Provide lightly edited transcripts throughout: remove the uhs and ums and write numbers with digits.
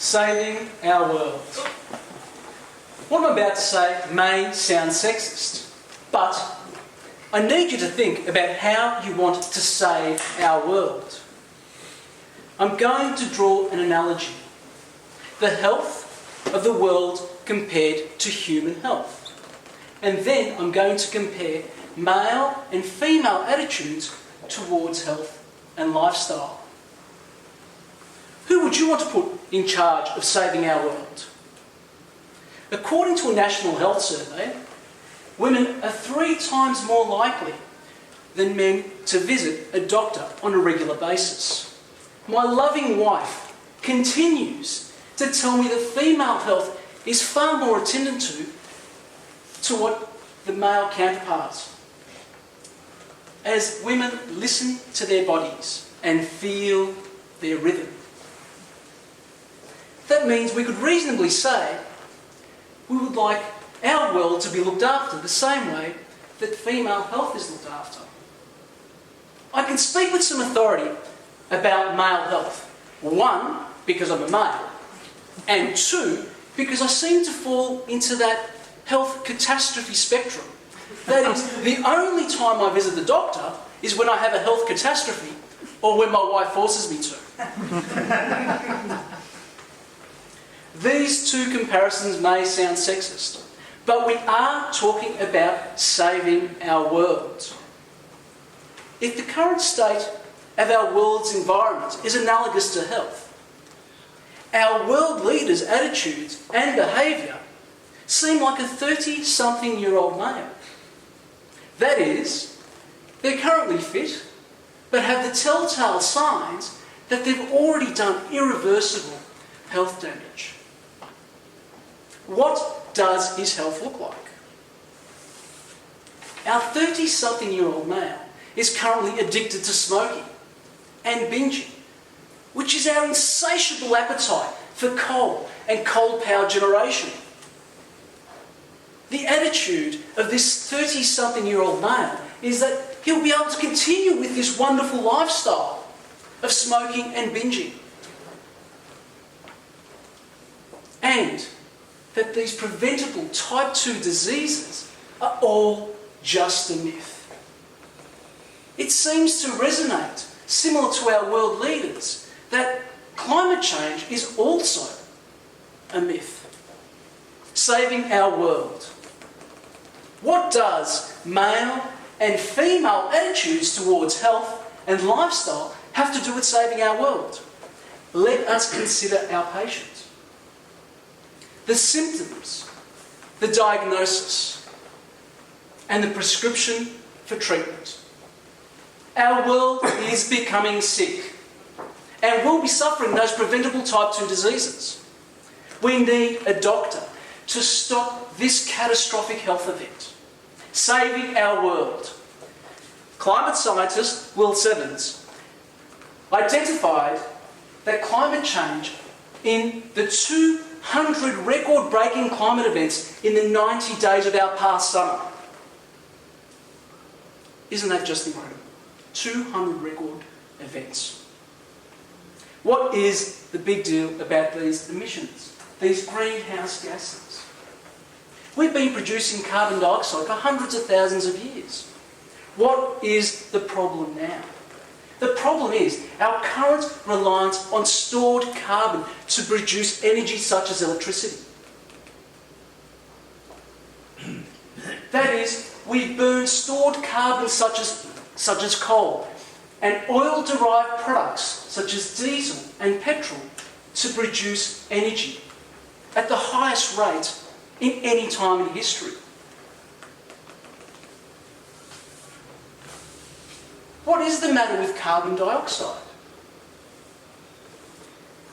Saving our world. What I'm about to say may sound sexist, but I need you to think about how you want to save our world. I'm going to draw an analogy. The health of the world compared to human health. And then I'm going to compare male and female attitudes towards health and lifestyle. Who would you want to put in charge of saving our world? According to a national health survey, women are 3 times more likely than men to visit a doctor on a regular basis. My loving wife continues to tell me that female health is far more attended to what the male counterparts. As women listen to their bodies and feel their rhythm. That means we could reasonably say we would like our world to be looked after the same way that female health is looked after. I can speak with some authority about male health. 1, because I'm a male, and 2, because I seem to fall into that health catastrophe spectrum. That is, the only time I visit the doctor is when I have a health catastrophe or when my wife forces me to. These 2 comparisons may sound sexist, but we are talking about saving our world. If the current state of our world's environment is analogous to health, our world leaders' attitudes and behaviour seem like a 30-something-year-old male. That is, they're currently fit, but have the telltale signs that they've already done irreversible health damage. What does his health look like? Our 30-something-year-old male is currently addicted to smoking and binging, which is our insatiable appetite for coal and coal power generation. The attitude of this 30-something-year-old male is that he'll be able to continue with this wonderful lifestyle of smoking and binging. And that these preventable type 2 diseases are all just a myth. It seems to resonate, similar to our world leaders, that climate change is also a myth. Saving our world. What does male and female attitudes towards health and lifestyle have to do with saving our world? Let us consider our patients. The symptoms, the diagnosis, and the prescription for treatment. Our world is becoming sick and will be suffering those preventable type 2 diseases. We need a doctor to stop this catastrophic health event, saving our world. Climate scientist Will Sevens identified that climate change in the 200 record-breaking climate events in the 90 days of our past summer. Isn't that just incredible? 200 record events. What is the big deal about these emissions, these greenhouse gases? We've been producing carbon dioxide for hundreds of thousands of years. What is the problem now? The problem is our current reliance on stored carbon to produce energy such as electricity. That is, we burn stored carbon such as coal and oil-derived products such as diesel and petrol to produce energy at the highest rate in any time in history. What is the matter with carbon dioxide?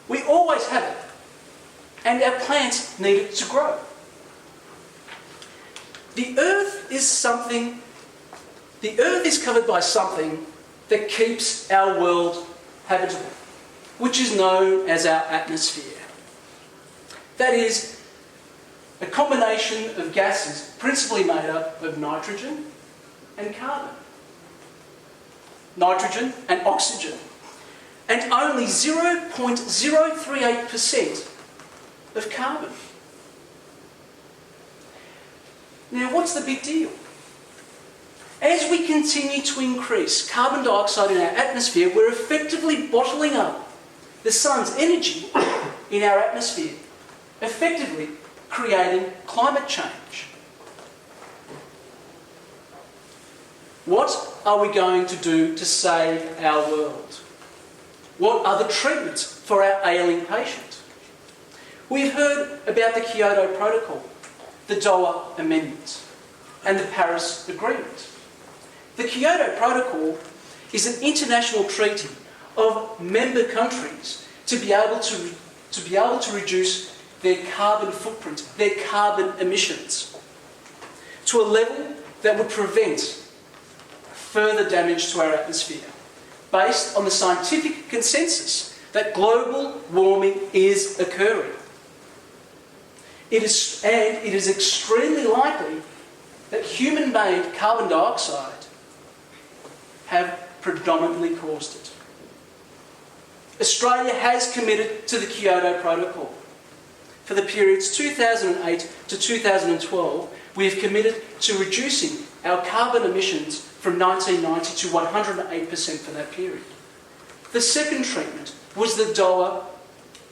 We always have it, and our plants need it to grow. The Earth is covered by something that keeps our world habitable, which is known as our atmosphere. That is a combination of gases principally made up of nitrogen and carbon. Nitrogen and oxygen. And only 0.038% of carbon. Now, what's the big deal? As we continue to increase carbon dioxide in our atmosphere, we're effectively bottling up the sun's energy in our atmosphere, effectively creating climate change. What are we going to do to save our world? What are the treatments for our ailing patient? We've heard about the Kyoto Protocol, the Doha Amendment, and the Paris Agreement. The Kyoto Protocol is an international treaty of member countries to be able to reduce their carbon footprint, their carbon emissions, to a level that would prevent further damage to our atmosphere, based on the scientific consensus that global warming is occurring. It is extremely likely that human-made carbon dioxide have predominantly caused it. Australia has committed to the Kyoto Protocol. For the periods 2008 to 2012, we have committed to reducing our carbon emissions from 1990 to 108% for that period. The second treatment was the Doha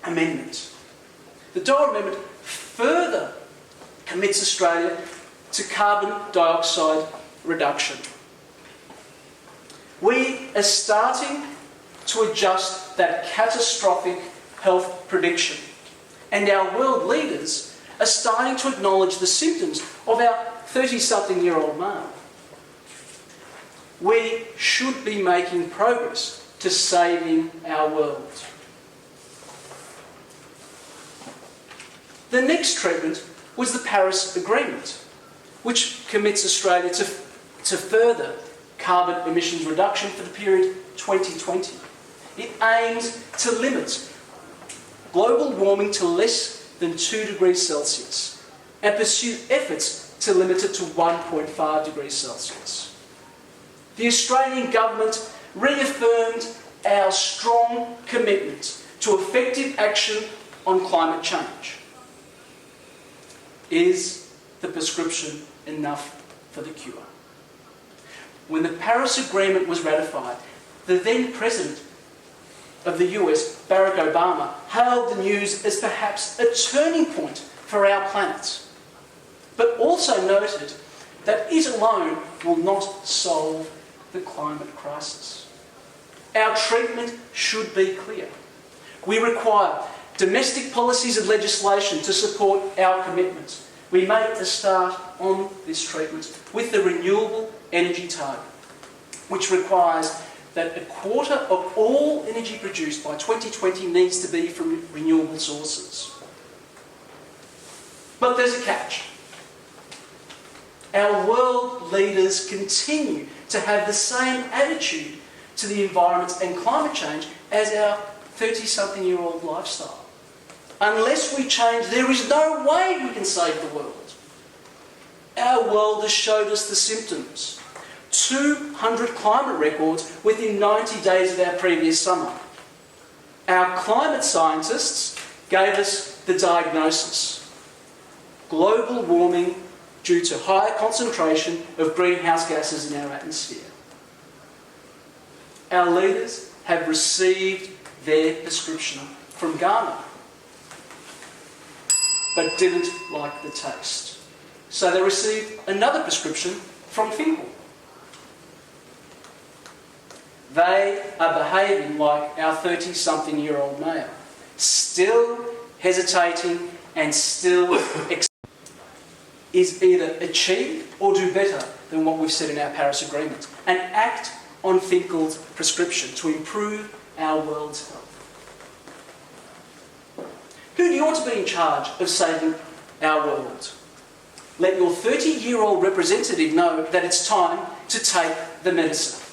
Amendment. The Doha Amendment further commits Australia to carbon dioxide reduction. We are starting to adjust that catastrophic health prediction, and our world leaders are starting to acknowledge the symptoms of our 30-something-year-old male. We should be making progress to saving our world. The next treatment was the Paris Agreement, which commits Australia to further carbon emissions reduction for the period 2020. It aims to limit global warming to less than 2 degrees Celsius and pursue efforts to limit it to 1.5 degrees Celsius. The Australian government reaffirmed our strong commitment to effective action on climate change. Is the prescription enough for the cure? When the Paris Agreement was ratified, the then President of the US, Barack Obama, hailed the news as perhaps a turning point for our planet, but also noted that it alone will not solve the climate crisis. Our treatment should be clear. We require domestic policies and legislation to support our commitments. We made a start on this treatment with the renewable energy target, which requires that a quarter of all energy produced by 2020 needs to be from renewable sources. But there's a catch. Our world leaders continue to have the same attitude to the environment and climate change as our 30-something-year-old lifestyle. Unless we change, there is no way we can save the world. Our world has showed us the symptoms. 200 climate records within 90 days of our previous summer. Our climate scientists gave us the diagnosis: global warming due to higher concentration of greenhouse gases in our atmosphere. Our leaders have received their prescription from Ghana, but didn't like the taste. So they received another prescription from Finkel. They are behaving like our 30-something-year-old male, still hesitating and still is either achieve or do better than what we've said in our Paris Agreement, and act on Finkel's prescription to improve our world's health. Who do you want to be in charge of saving our world? Let your 30-year-old representative know that it's time to take the medicine.